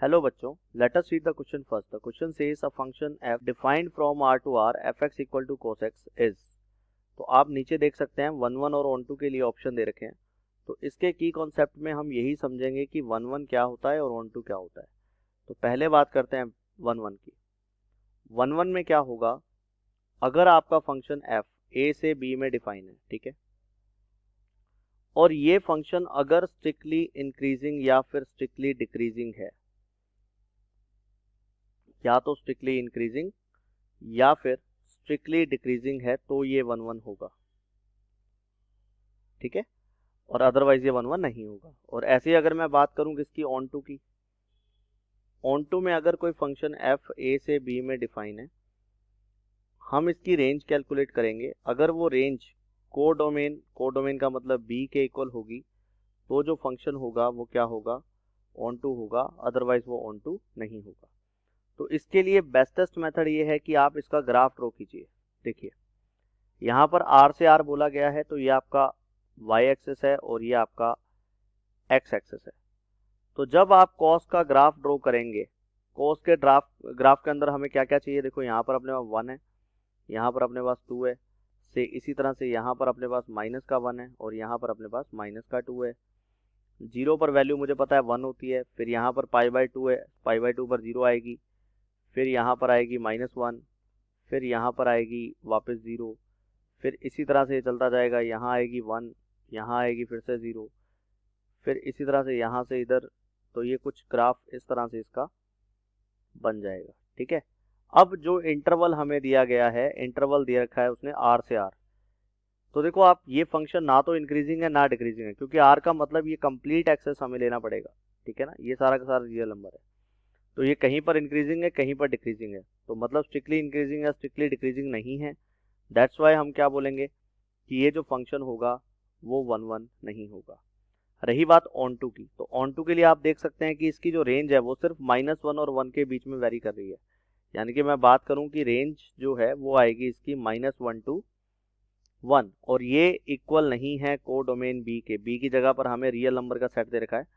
Hello बच्चों, let us read the question first. The question says a function f defined from r to r fx equal to cos x is. तो आप नीचे देख सकते हैं 1 1 और on 2 के लिए ऑप्शन दे रखे हैं। तो इसके की कॉन्सेप्ट में हम यही समझेंगे कि 1 1 क्या होता है और on 2 क्या होता है। तो पहले बात करते हैं 1 1 की। 1 1 में क्या होगा, अगर आपका फंक्शन f a से b में डिफाइन है, ठीक है, और ये फंक्शन अगर स्ट्रिक्टली इंक्रीजिंग या फिर स्ट्रिक्टली डिक्रीजिंग है, या तो स्ट्रिक्टली इंक्रीजिंग या फिर स्ट्रिक्टली डिक्रीजिंग है, तो ये 1 1 होगा, ठीक है, और अदरवाइज ये 1 1 नहीं होगा। और ऐसे ही अगर मैं बात करूं किसकी, ऑन टू की, ऑन टू में अगर कोई फंक्शन f a से b में डिफाइन है, हम इसकी रेंज कैलकुलेट करेंगे। अगर वो रेंज कोडोमेन का मतलब b के इक्वल होगी, तो जो फंक्शन होगा वो क्या होगा, ऑन टू होगा, अदरवाइज वो ऑन टू नहीं होगा। तो इसके लिए बेस्टेस्ट मेथड ये है कि आप इसका ग्राफ ड्रॉ कीजिए। देखिए यहाँ पर r से r बोला गया है, तो ये आपका y एक्सिस है और ये आपका x एक्सिस है। तो जब आप cos का ग्राफ ड्रॉ करेंगे, cos के ग्राफ के अंदर हमें क्या क्या चाहिए, देखो यहाँ पर अपने पास 1 है, यहाँ पर अपने पास 2 है, से इसी तरह से यहाँ पर अपने पास माइनस का 1 है और यहाँ पर अपने पास माइनस का 2 है। 0 पर वैल्यू मुझे पता है 1 होती है, फिर यहाँ पर π/2 है, π/2 पर 0 आएगी, फिर यहाँ पर आएगी -1, फिर यहाँ पर आएगी वापस 0, फिर इसी तरह से चलता जाएगा, यहाँ आएगी 1, यहाँ आएगी फिर से 0, फिर इसी तरह से यहाँ से इधर। तो ये कुछ ग्राफ इस तरह से इसका बन जाएगा, ठीक है। अब जो इंटरवल हमें दिया गया है, इंटरवल दे रखा है उसने r से r। तो देखो आप, ये फंक्शन ना तो इंक्रीजिंग है ना डिक्रीजिंग है, क्योंकि r का मतलब ये कंप्लीट एक्सेस हमें लेना पड़ेगा, ठीक है ना। ये सारा का सारा रियल नंबर है, तो ये कहीं पर इंक्रीजिंग है कहीं पर डिक्रीजिंग है, तो मतलब स्ट्रिक्टली इंक्रीजिंग या स्ट्रिक्टली डिक्रीजिंग नहीं है। दैट्स वाई हम क्या बोलेंगे कि ये जो फंक्शन होगा वो 1 1 नहीं होगा। रही बात ऑन टू की, तो ऑन टू के लिए आप देख सकते हैं कि इसकी जो रेंज है वो सिर्फ -1 और 1 के बीच में वेरी कर रही है। यानी कि मैं बात करूं कि रेंज जो है वो आएगी इसकी -1 to 1, और ये इक्वल नहीं है कोडोमेन बी के। बी की जगह पर हमें रियल नंबर का सेट दे रखा है,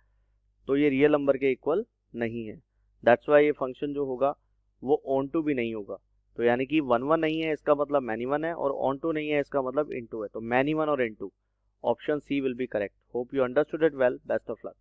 तो ये रियल नंबर के इक्वल नहीं है। दैट्स वाई ये फंक्शन जो होगा वो ऑन टू भी नहीं होगा। तो यानी कि 1 1 नहीं है इसका मतलब मैनी 1 है, और ऑन टू नहीं है इसका मतलब इन टू है। तो मैनी 1 और इन two, option C will be correct. Hope you understood it well. Best of luck.